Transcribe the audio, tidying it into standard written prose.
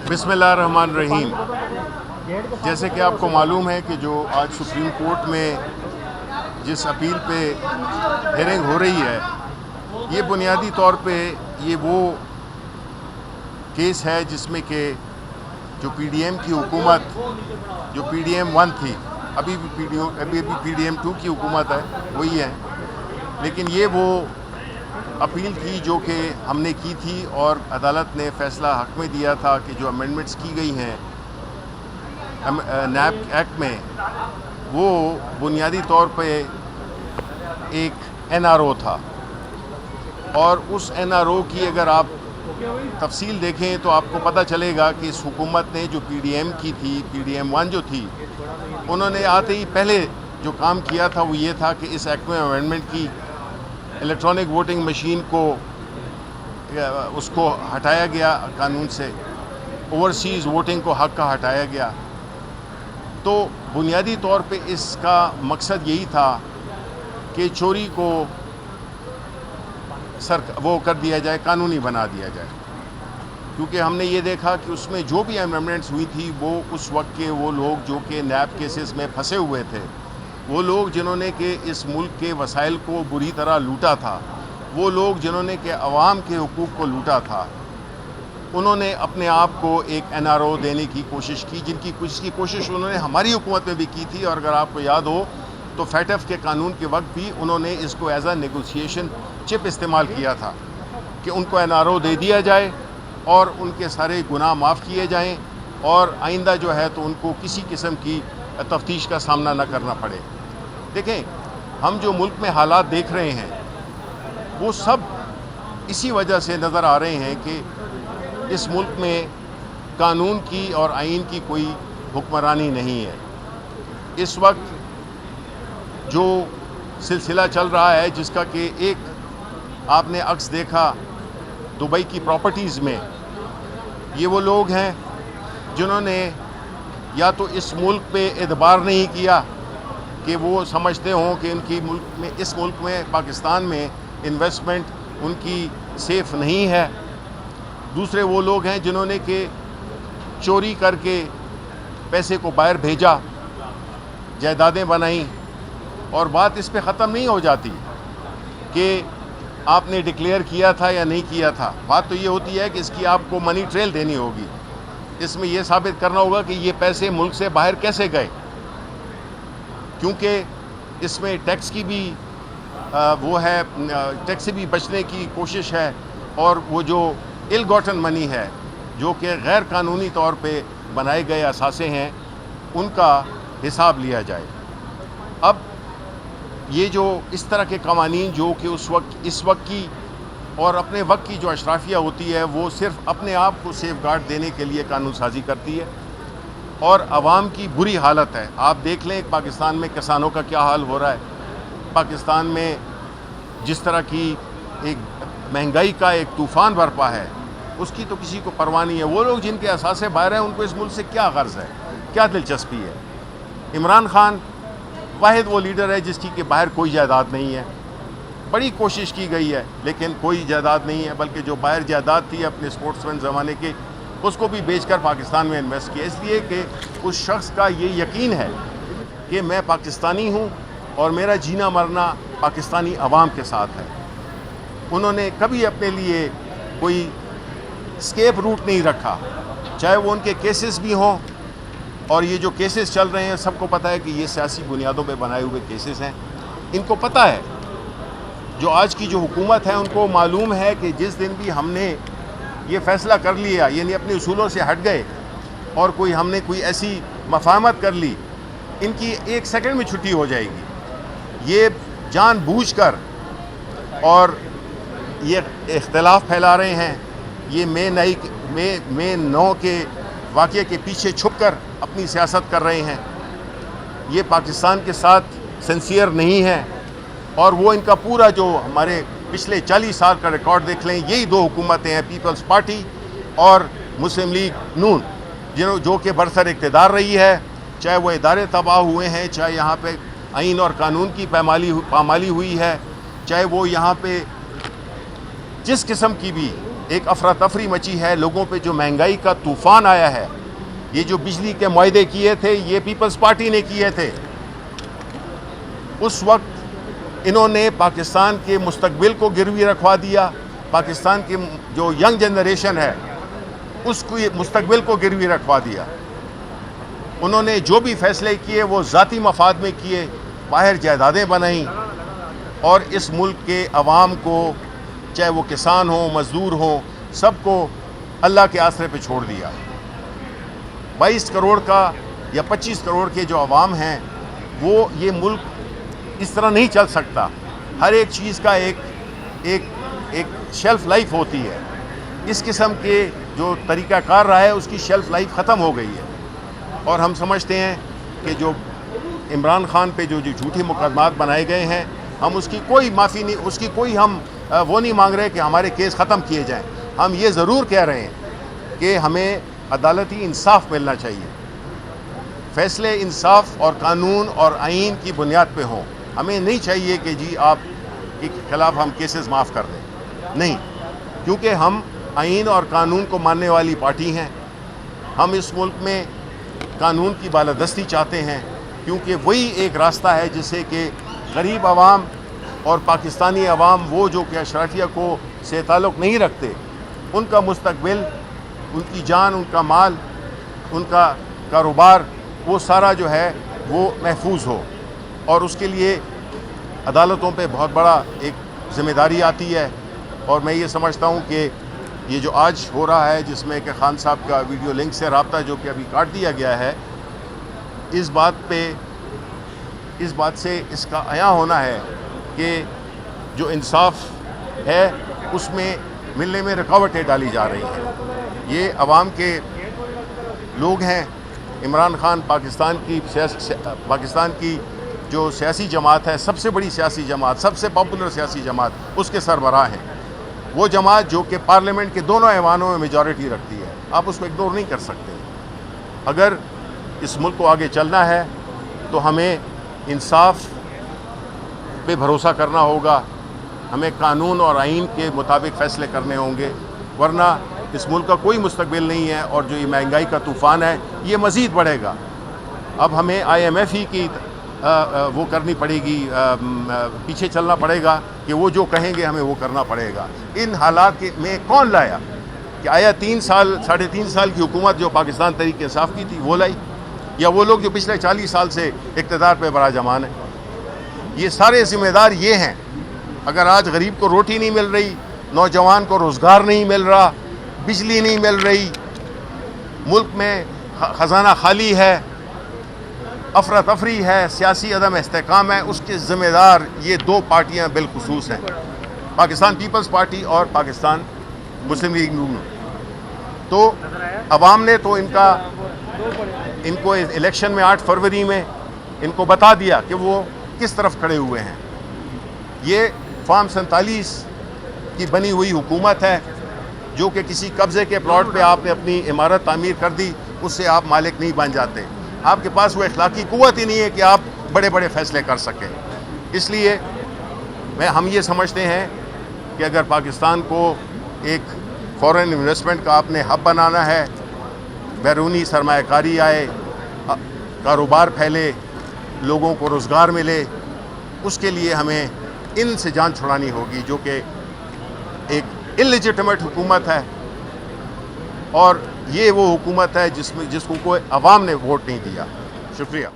بسم اللہ الرحمن الرحیم۔ جیسے کہ آپ کو معلوم ہے کہ جو آج سپریم کورٹ میں جس اپیل پہ ہیئرنگ ہو رہی ہے، یہ بنیادی طور پہ یہ وہ کیس ہے جس میں کہ جو پی ڈی ایم کی حکومت، جو پی ڈی ایم 1 تھی، ابھی بھی پی ڈی ایم 2 کی حکومت ہے، وہی ہے، لیکن یہ وہ اپیل تھی جو کہ ہم نے کی تھی اور عدالت نے فیصلہ حق میں دیا تھا کہ جو امینڈمنٹس کی گئی ہیں نیب ایکٹ میں، وہ بنیادی طور پہ ایک این آر او تھا، اور اس این آر او کی اگر آپ تفصیل دیکھیں تو آپ کو پتہ چلے گا کہ اس حکومت نے جو پی ڈی ایم کی تھی، پی ڈی ایم 1 جو تھی، انہوں نے آتے ہی پہلے جو کام کیا تھا وہ یہ تھا کہ اس ایکٹ میں امینڈمنٹ کی، الیکٹرانک ووٹنگ مشین کو اس کو ہٹایا گیا قانون سے، اوورسیز ووٹنگ کو حق کا ہٹایا گیا۔ تو بنیادی طور پہ اس کا مقصد یہی تھا کہ چوری کو وہ کر دیا جائے، قانونی بنا دیا جائے، کیونکہ ہم نے یہ دیکھا کہ اس میں جو بھی امینڈمنٹس ہوئی تھی وہ اس وقت کے وہ لوگ جو کہ نیب کیسز میں پھنسے ہوئے تھے، وہ لوگ جنہوں نے کہ اس ملک کے وسائل کو بری طرح لوٹا تھا، وہ لوگ جنہوں نے کہ عوام کے حقوق کو لوٹا تھا، انہوں نے اپنے آپ کو ایک این آر او دینے کی کوشش کی، جن کی کوشش انہوں نے ہماری حکومت میں بھی کی تھی، اور اگر آپ کو یاد ہو تو فیٹف کے قانون کے وقت بھی انہوں نے اس کو ایز اے نیگوسیشن چپ استعمال کیا تھا کہ ان کو این آر او دے دیا جائے اور ان کے سارے گناہ معاف کیے جائیں، اور آئندہ جو ہے تو ان کو کسی قسم کی تفتیش کا سامنا نہ کرنا پڑے۔ دیکھیں، ہم جو ملک میں حالات دیکھ رہے ہیں وہ سب اسی وجہ سے نظر آ رہے ہیں کہ اس ملک میں قانون کی اور آئین کی کوئی حکمرانی نہیں ہے۔ اس وقت جو سلسلہ چل رہا ہے، جس کا کہ ایک آپ نے عکس دیکھا دبئی کی پراپرٹیز میں، یہ وہ لوگ ہیں جنہوں نے یا تو اس ملک پہ اعتبار نہیں کیا کہ وہ سمجھتے ہوں کہ اس ملک میں پاکستان میں انویسٹمنٹ ان کی سیف نہیں ہے، دوسرے وہ لوگ ہیں جنہوں نے کہ چوری کر کے پیسے کو باہر بھیجا، جائیدادیں بنائیں، اور بات اس پہ ختم نہیں ہو جاتی کہ آپ نے ڈکلیئر کیا تھا یا نہیں کیا تھا۔ بات تو یہ ہوتی ہے کہ اس کی آپ کو منی ٹریل دینی ہوگی، اس میں یہ ثابت کرنا ہوگا کہ یہ پیسے ملک سے باہر کیسے گئے، کیونکہ اس میں ٹیکس کی بھی وہ ہے، ٹیکس سے بھی بچنے کی کوشش ہے، اور وہ جو ال گاٹن منی ہے، جو کہ غیر قانونی طور پہ بنائے گئے اثاثے ہیں، ان کا حساب لیا جائے۔ اب یہ جو اس طرح کے قوانین جو کہ اس وقت کی اور اپنے وقت کی جو اشرافیہ ہوتی ہے، وہ صرف اپنے آپ کو سیف گارڈ دینے کے لیے قانون سازی کرتی ہے، اور عوام کی بری حالت ہے۔ آپ دیکھ لیں پاکستان میں کسانوں کا کیا حال ہو رہا ہے، پاکستان میں جس طرح کی ایک مہنگائی کا ایک طوفان برپا ہے، اس کی تو کسی کو پرواہ نہیں ہے۔ وہ لوگ جن کے اثاثے باہر ہیں، ان کو اس ملک سے کیا غرض ہے، کیا دلچسپی ہے؟ عمران خان واحد وہ لیڈر ہے جس کی کہ باہر کوئی جائیداد نہیں ہے، بڑی کوشش کی گئی ہے لیکن کوئی جائیداد نہیں ہے، بلکہ جو باہر جائیداد تھی اپنے سپورٹس مین زمانے کے، اس کو بھی بیچ کر پاکستان میں انویسٹ کیا، اس لیے کہ اس شخص کا یہ یقین ہے کہ میں پاکستانی ہوں اور میرا جینا مرنا پاکستانی عوام کے ساتھ ہے۔ انہوں نے کبھی اپنے لیے کوئی اسکیپ روٹ نہیں رکھا، چاہے وہ ان کے کیسز بھی ہوں، اور یہ جو کیسز چل رہے ہیں سب کو پتہ ہے کہ یہ سیاسی بنیادوں پہ بنائے ہوئے کیسز ہیں۔ ان کو پتہ ہے، جو آج کی جو حکومت ہے ان کو معلوم ہے کہ جس دن بھی ہم نے یہ فیصلہ کر لیا، یعنی اپنے اصولوں سے ہٹ گئے اور ہم نے کوئی ایسی مفاہمت کر لی، ان کی ایک سیکنڈ میں چھٹی ہو جائے گی۔ یہ جان بوجھ کر اور یہ اختلاف پھیلا رہے ہیں، یہ مئی 9 کے واقعے کے پیچھے چھپ کر اپنی سیاست کر رہے ہیں، یہ پاکستان کے ساتھ سنسیئر نہیں ہے، اور وہ ان کا پورا جو ہمارے پچھلے 40 سال کا ریکارڈ دیکھ لیں، یہی دو حکومتیں ہیں، پیپلز پارٹی اور مسلم لیگ نون، جو کہ برسر اقتدار رہی ہے، چاہے وہ ادارے تباہ ہوئے ہیں، چاہے یہاں پہ آئین اور قانون کی پامالی ہوئی ہے، چاہے وہ یہاں پہ جس قسم کی بھی ایک افراتفری مچی ہے، لوگوں پہ جو مہنگائی کا طوفان آیا ہے. یہ جو بجلی کے معاہدے کیے تھے یہ پیپلز پارٹی نے کیے تھے. اس وقت انہوں نے پاکستان کے مستقبل کو گروی رکھوا دیا. پاکستان کی جو ینگ جنریشن ہے اس کو مستقبل کو گروی رکھوا دیا. انہوں نے جو بھی فیصلے کیے وہ ذاتی مفاد میں کیے، باہر جائیدادیں بنائیں اور اس ملک کے عوام کو، چاہے وہ کسان ہوں، مزدور ہوں، سب کو اللہ کے آسرے پہ چھوڑ دیا. 22 کروڑ کا یا 25 کروڑ کے جو عوام ہیں وہ یہ ملک اس طرح نہیں چل سکتا. ہر ایک چیز کا ایک شیلف لائف ہوتی ہے. اس قسم کے جو طریقہ کار رہا ہے اس کی شیلف لائف ختم ہو گئی ہے. اور ہم سمجھتے ہیں کہ جو عمران خان پہ جو جھوٹے مقدمات بنائے گئے ہیں، ہم اس کی کوئی معافی نہیں، اس کی کوئی ہم وہ نہیں مانگ رہے کہ ہمارے کیس ختم کیے جائیں. ہم یہ ضرور کہہ رہے ہیں کہ ہمیں عدالتی انصاف ملنا چاہیے. فیصلے انصاف اور قانون اور آئین کی بنیاد پہ ہوں. ہمیں نہیں چاہیے کہ جی آپ کے خلاف ہم کیسز معاف کر دیں، نہیں، کیونکہ ہم آئین اور قانون کو ماننے والی پارٹی ہیں. ہم اس ملک میں قانون کی بالادستی چاہتے ہیں، کیونکہ وہی ایک راستہ ہے جس سے کہ غریب عوام اور پاکستانی عوام، وہ جو کہ اشرافیہ کو سے تعلق نہیں رکھتے، ان کا مستقبل، ان کی جان، ان کا مال، ان کا کاروبار، وہ سارا جو ہے وہ محفوظ ہو. اور اس کے لیے عدالتوں پہ بہت بڑا ایک ذمہ داری آتی ہے. اور میں یہ سمجھتا ہوں کہ یہ جو آج ہو رہا ہے جس میں کہ خان صاحب کا ویڈیو لنک سے رابطہ جو کہ ابھی کاٹ دیا گیا ہے، اس بات سے اس کا عیاں ہونا ہے کہ جو انصاف ہے اس میں ملنے میں رکاوٹیں ڈالی جا رہی ہیں. یہ عوام کے لوگ ہیں. عمران خان پاکستان کی جو سیاسی جماعت ہے، سب سے بڑی سیاسی جماعت، سب سے پاپولر سیاسی جماعت، اس کے سربراہ ہیں. وہ جماعت جو کہ پارلیمنٹ کے دونوں ایوانوں میں میجورٹی رکھتی ہے. آپ اس کو اگنور نہیں کر سکتے. اگر اس ملک کو آگے چلنا ہے تو ہمیں انصاف پہ بھروسہ کرنا ہوگا. ہمیں قانون اور آئین کے مطابق فیصلے کرنے ہوں گے، ورنہ اس ملک کا کوئی مستقبل نہیں ہے. اور جو یہ مہنگائی کا طوفان ہے یہ مزید بڑھے گا. اب ہمیں IMF ہی کی وہ کرنی پڑے گی، پیچھے چلنا پڑے گا کہ وہ جو کہیں گے ہمیں وہ کرنا پڑے گا. ان حالات میں کون لایا؟ کہ آیا 3.5 سال کی حکومت جو پاکستان تحریک انصاف کی تھی وہ لائی، یا وہ لوگ جو پچھلے 40 سال سے اقتدار پہ براجمان ہیں؟ یہ سارے ذمہ دار یہ ہیں. اگر آج غریب کو روٹی نہیں مل رہی، نوجوان کو روزگار نہیں مل رہا، بجلی نہیں مل رہی، ملک میں خزانہ خالی ہے، افراتفری ہے، سیاسی عدم استحکام ہے، اس کے ذمہ دار یہ دو پارٹیاں بالخصوص ہیں، پاکستان پیپلز پارٹی اور پاکستان مسلم لیگ نون. تو عوام نے تو ان کو الیکشن میں 8 فروری میں ان کو بتا دیا کہ وہ کس طرف کھڑے ہوئے ہیں. یہ فارم 47 کی بنی ہوئی حکومت ہے جو کہ کسی قبضے کے پلاٹ پہ آپ نے اپنی عمارت تعمیر کر دی، اس سے آپ مالک نہیں بن جاتے. آپ کے پاس وہ اخلاقی قوت ہی نہیں ہے کہ آپ بڑے بڑے فیصلے کر سکیں. اس لیے ہم یہ سمجھتے ہیں کہ اگر پاکستان کو ایک فورن انویسٹمنٹ کا آپ نے ہب بنانا ہے، بیرونی سرمایہ کاری آئے، کاروبار پھیلے، لوگوں کو روزگار ملے، اس کے لیے ہمیں ان سے جان چھڑانی ہوگی جو کہ ایک انلیجٹمیٹ حکومت ہے. اور یہ وہ حکومت ہے جس کو کوئی عوام نے ووٹ نہیں دیا. شکریہ.